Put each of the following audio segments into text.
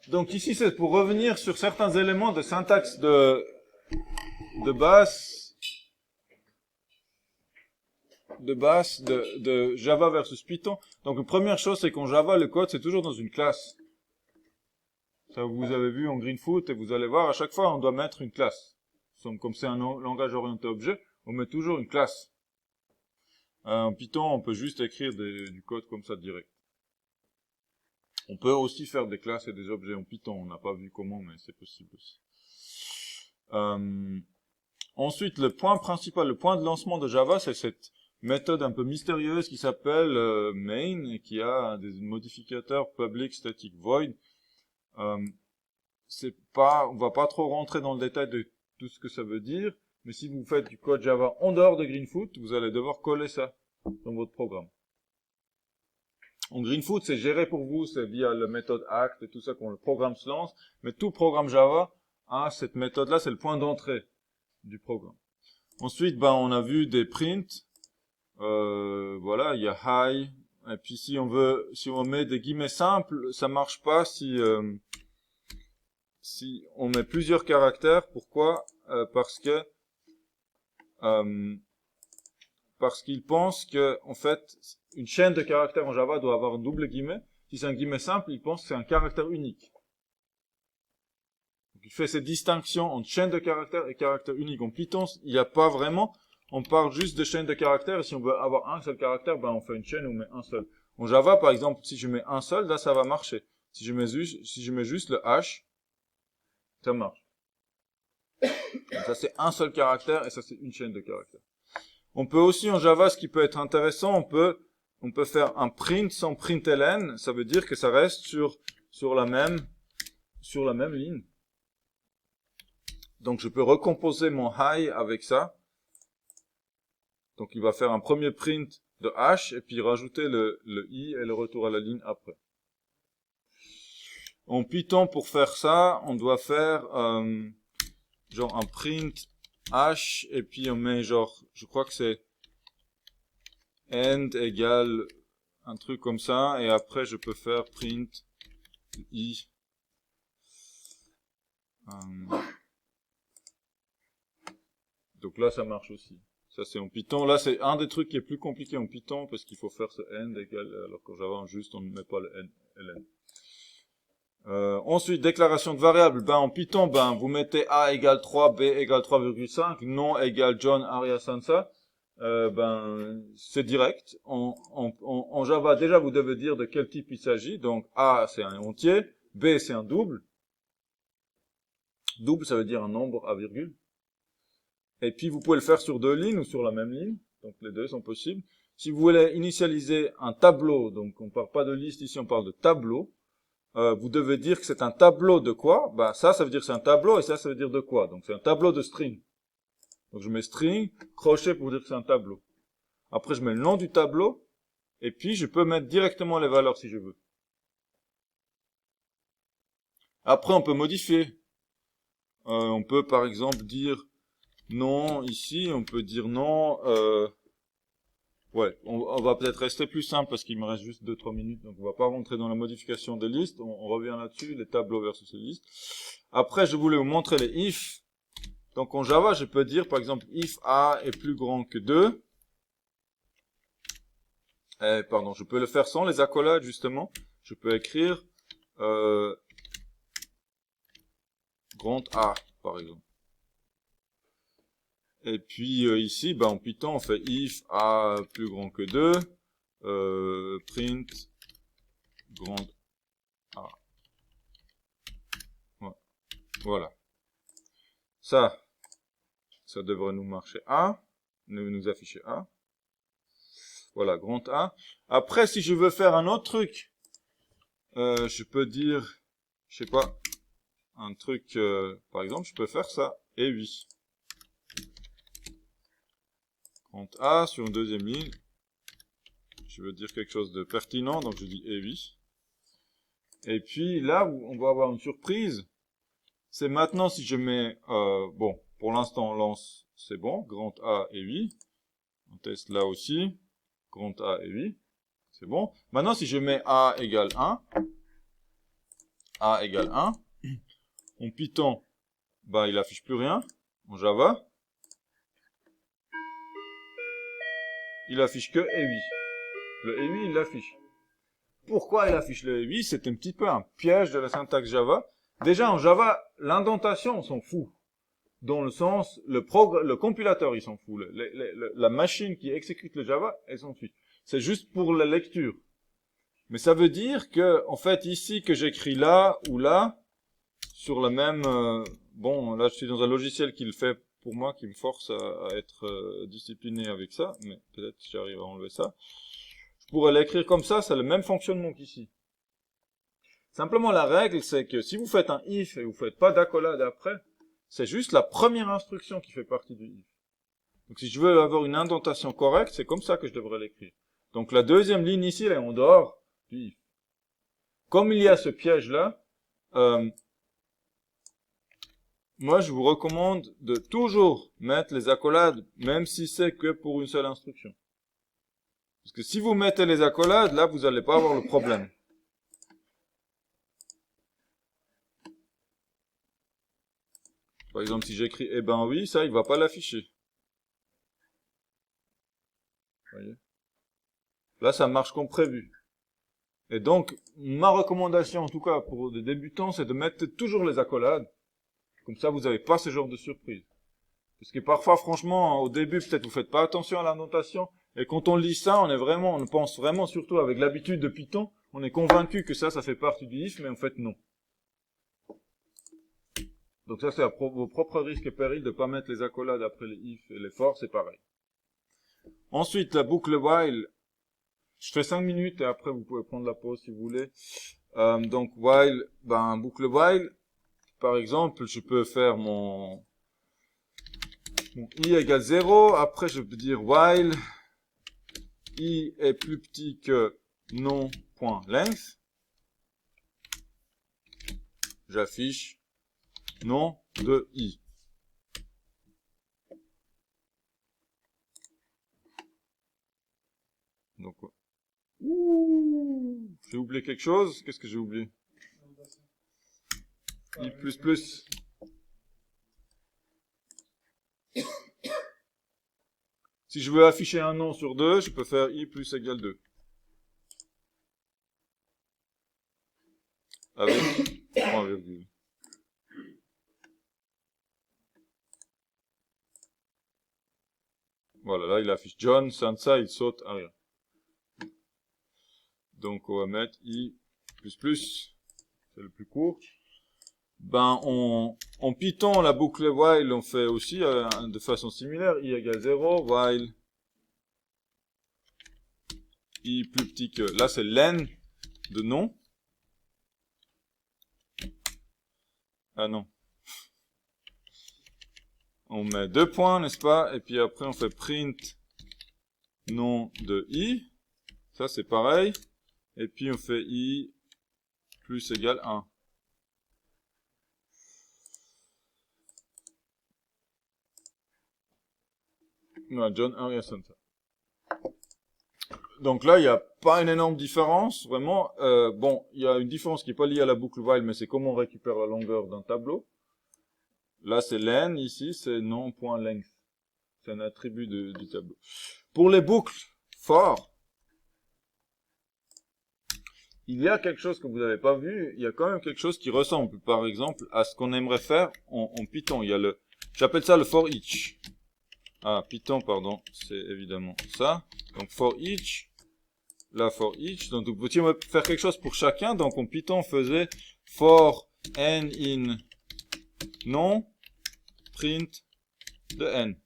Donc ici, c'est pour revenir sur certains éléments de syntaxe de base de Java versus Python. Donc la première chose, c'est qu'en Java, le code, c'est toujours dans une classe. Ça, vous avez vu en Greenfoot, et vous allez voir, à chaque fois, on doit mettre une classe. Comme c'est un langage orienté objet, on met toujours une classe. En Python, on peut juste écrire du code comme ça direct. On peut aussi faire des classes et des objets en Python. On n'a pas vu comment, mais c'est possible aussi. Ensuite, le point principal, le point de lancement de Java, c'est cette méthode un peu mystérieuse qui s'appelle main et qui a des modificateurs public static void. On va pas trop rentrer dans le détail de tout ce que ça veut dire, mais si vous faites du code Java en dehors de Greenfoot, vous allez devoir coller ça dans votre programme. En Greenfoot, c'est géré pour vous, c'est via la méthode act et tout ça quand le programme se lance, mais tout programme Java a cette méthode-là, c'est le point d'entrée du programme. Ensuite, on a vu des prints, voilà, il y a high, et puis si on met des guillemets simples, ça marche pas si on met plusieurs caractères. Pourquoi? Parce qu'il pense que, en fait, une chaîne de caractères en Java doit avoir un double guillemet. Si c'est un guillemet simple, il pense que c'est un caractère unique. Donc, il fait cette distinction entre chaîne de caractères et caractère unique. En Python, il n'y a pas vraiment. On parle juste de chaîne de caractères. Et si on veut avoir un seul caractère, on fait une chaîne où on met un seul. En Java, par exemple, si je mets un seul, là, ça va marcher. Si je mets juste le H, ça marche. Donc, ça, c'est un seul caractère et ça, c'est une chaîne de caractères. On peut aussi, en Java, ce qui peut être intéressant, on peut faire un print sans println. Ça veut dire que ça reste sur la même ligne. Donc, je peux recomposer mon high avec ça. Donc, il va faire un premier print de h et puis rajouter le i et le retour à la ligne après. En Python, pour faire ça, on doit faire genre un print h et puis on met genre, je crois que c'est end égale un truc comme ça et après je peux faire print i. Donc là ça marche aussi. Ça c'est en Python. Là c'est un des trucs qui est plus compliqué en Python parce qu'il faut faire ce end égale alors qu'en Java juste on ne met pas le ln. Ensuite, déclaration de variable. En Python, vous mettez a égale 3, b égale 3,5, non égale John Arya Sansa. C'est direct. En Java, déjà, vous devez dire de quel type il s'agit. Donc, a, c'est un entier. B, c'est un double. Double, ça veut dire un nombre à virgule. Et puis, vous pouvez le faire sur deux lignes ou sur la même ligne. Donc, les deux sont possibles. Si vous voulez initialiser un tableau, donc on ne parle pas de liste ici, on parle de tableau. Vous devez dire que c'est un tableau de quoi? Ça veut dire que c'est un tableau et ça veut dire de quoi? Donc c'est un tableau de string. Donc je mets string, crochet pour dire que c'est un tableau. Après je mets le nom du tableau et puis je peux mettre directement les valeurs si je veux. Après on peut modifier. On peut par exemple dire non ici, on peut dire non. Ouais, on va peut-être rester plus simple parce qu'il me reste juste 2-3 minutes, donc on va pas rentrer dans la modification des listes, on revient là-dessus, les tableaux versus les listes. Après, je voulais vous montrer les if. Donc en Java, je peux dire par exemple if a est plus grand que 2. Je peux le faire sans les accolades justement. Je peux écrire grand A par exemple. Et puis ici, en Python, on fait if a plus grand que 2, print grand A. Voilà. Ça devrait nous marcher A, nous afficher A. Voilà, grand A. Après, si je veux faire un autre truc, je peux dire, je sais pas, un truc, par exemple, je peux faire ça, et oui. Grand A sur une deuxième ligne. Je veux dire quelque chose de pertinent, donc je dis et oui. Et puis là où on va avoir une surprise, c'est maintenant si je mets, pour l'instant on lance, c'est bon, grand A et oui. On teste là aussi, grand A et oui, c'est bon. Maintenant si je mets A égale 1, A égale 1. En Python, bah, il affiche plus rien. En Java, il affiche que EUI. Le EUI, il l'affiche. Pourquoi il affiche le EUI? C'est un petit peu un piège de la syntaxe Java. Déjà, en Java, l'indentation, on s'en fout. Dans le sens, le compilateur, il s'en fout. La machine qui exécute le Java, elle s'en fout. C'est juste pour la lecture. Mais ça veut dire que, en fait, ici, que j'écris là ou là, sur le même, bon, là, je suis dans un logiciel qui le fait pour moi, qui me force à être discipliné avec ça, mais peut-être que j'arrive à enlever ça. Je pourrais l'écrire comme ça, c'est le même fonctionnement qu'ici. Simplement, la règle, c'est que si vous faites un if et vous faites pas d'accolade après, c'est juste la première instruction qui fait partie du if. Donc, si je veux avoir une indentation correcte, c'est comme ça que je devrais l'écrire. Donc, la deuxième ligne ici, elle est en dehors du if. Comme il y a ce piège-là, moi, je vous recommande de toujours mettre les accolades, même si c'est que pour une seule instruction. Parce que si vous mettez les accolades, là, vous n'allez pas avoir le problème. Par exemple, si j'écris eh ben oui, ça, il va pas l'afficher. Voyez. Là, ça marche comme prévu. Et donc, ma recommandation, en tout cas pour des débutants, c'est de mettre toujours les accolades. Comme ça, vous n'avez pas ce genre de surprise. Parce que parfois, franchement, au début, peut-être vous faites pas attention à la notation. Et quand on lit ça, on pense vraiment, surtout avec l'habitude de Python, on est convaincu que ça fait partie du if, mais en fait, non. Donc ça, c'est à vos propres risques et périls de pas mettre les accolades après les if et les for, c'est pareil. Ensuite, la boucle while. Je fais 5 minutes et après, vous pouvez prendre la pause si vous voulez. Donc, while, boucle while. Par exemple, je peux faire mon i égale 0. Après, je peux dire while i est plus petit que non.length. J'affiche nom de i. Donc, j'ai oublié quelque chose. Qu'est-ce que j'ai oublié? I++. Si je veux afficher un nom sur 2, je peux faire i plus égale 2. Avec point virgule. Voilà, là il affiche John, sans ça il saute à rien. Donc on va mettre i++, c'est le plus court. En Python, la boucle while, on fait aussi de façon similaire, i égale 0, while i plus petit que, là c'est len de nom. Ah non. On met 2 points, n'est-ce pas? Et puis après on fait print nom de i. Ça c'est pareil. Et puis on fait i plus égale 1. Non, John Harrison. Donc là, il n'y a pas une énorme différence, vraiment. Bon, il y a une différence qui n'est pas liée à la boucle while, mais c'est comment on récupère la longueur d'un tableau. Là, c'est len, ici, c'est non.length. C'est un attribut du tableau. Pour les boucles for, il y a quelque chose que vous n'avez pas vu, il y a quand même quelque chose qui ressemble, par exemple, à ce qu'on aimerait faire en Python. Il y a j'appelle ça le for each. Ah, Python, pardon, c'est évidemment ça. Donc, for each, là, for each. Donc, vous pouvez faire quelque chose pour chacun. Donc, en Python, on faisait for n in non, print de n.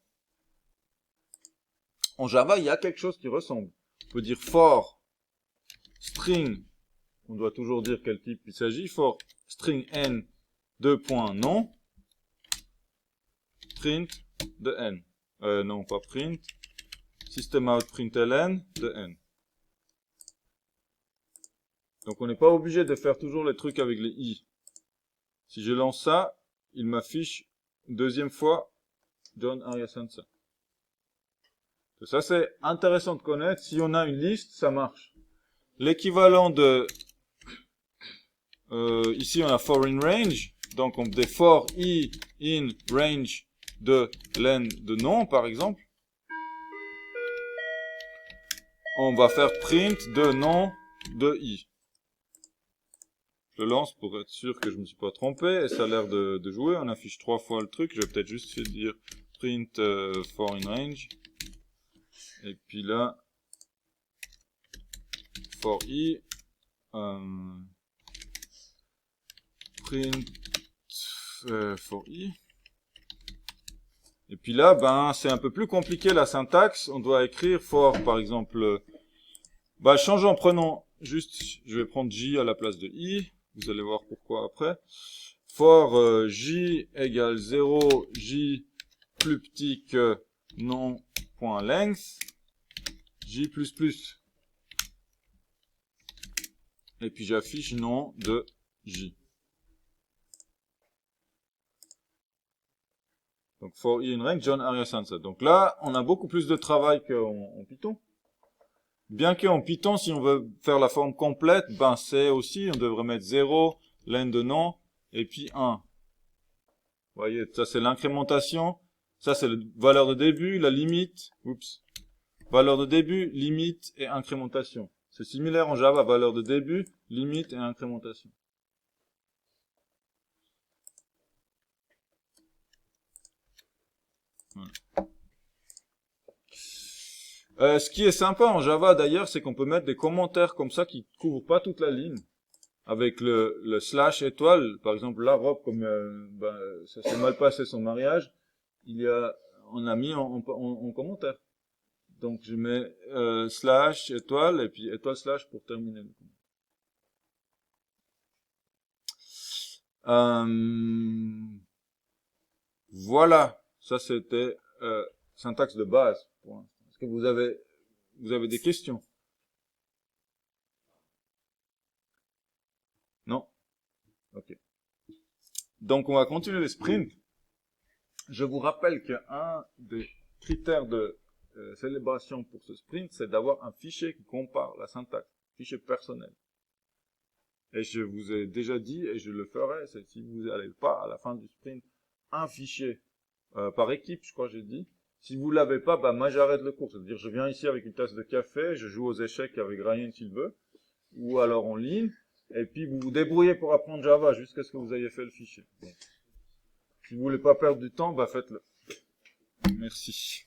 En Java, il y a quelque chose qui ressemble. On peut dire for string, on doit toujours dire quel type il s'agit, for string n, 2 points non, print de n. Non, pas print, system out println de n. Donc on n'est pas obligé de faire toujours les trucs avec les i. Si je lance ça, il m'affiche une deuxième fois John Harrison. Ça c'est intéressant de connaître. Si on a une liste, ça marche. L'équivalent de ici on a for in range, donc on fait for i in range de len de nom par exemple. On va faire print de nom de i. Je lance pour être sûr que je me suis pas trompé et ça a l'air de jouer. On affiche 3 fois le truc. Je vais peut-être juste dire print for in range. Et puis là, for i, print for i. Et puis là, ben, c'est un peu plus compliqué la syntaxe. On doit écrire for, par exemple, changeons, prenons juste, je vais prendre j à la place de i. Vous allez voir pourquoi après. For j égale 0, j plus petit que nom.length, j++. Et puis j'affiche nom de j. Donc for i in range, John Arias Sunset. Donc là, on a beaucoup plus de travail qu'en Python. Bien qu'en Python, si on veut faire la forme complète, ben c'est aussi, on devrait mettre 0, len de nom, et puis 1. Vous voyez, ça c'est l'incrémentation, ça c'est la valeur de début, la limite, valeur de début, limite et incrémentation. C'est similaire en Java, valeur de début, limite et incrémentation. Voilà. Ce qui est sympa en Java d'ailleurs, c'est qu'on peut mettre des commentaires comme ça qui couvrent pas toute la ligne. Avec le slash étoile, par exemple la robe, comme ça s'est mal passé son mariage, on a mis en commentaire. Donc je mets slash étoile et puis étoile slash pour terminer le commentaire. Voilà, ça c'était syntaxe de base. Est-ce que vous avez des questions? Non? Ok. Donc on va continuer les sprints. Je vous rappelle qu'un des critères de célébration pour ce sprint, c'est d'avoir un fichier qui compare la syntaxe, fichier personnel. Et je vous ai déjà dit, et je le ferai, c'est si vous n'avez pas à la fin du sprint un fichier par équipe, je crois que j'ai dit. Si vous l'avez pas, bah moi j'arrête le cours. C'est-à-dire je viens ici avec une tasse de café, je joue aux échecs avec Ryan s'il veut, ou alors en ligne, et puis vous vous débrouillez pour apprendre Java jusqu'à ce que vous ayez fait le fichier. Bon. Si vous voulez pas perdre du temps, bah faites-le. Merci.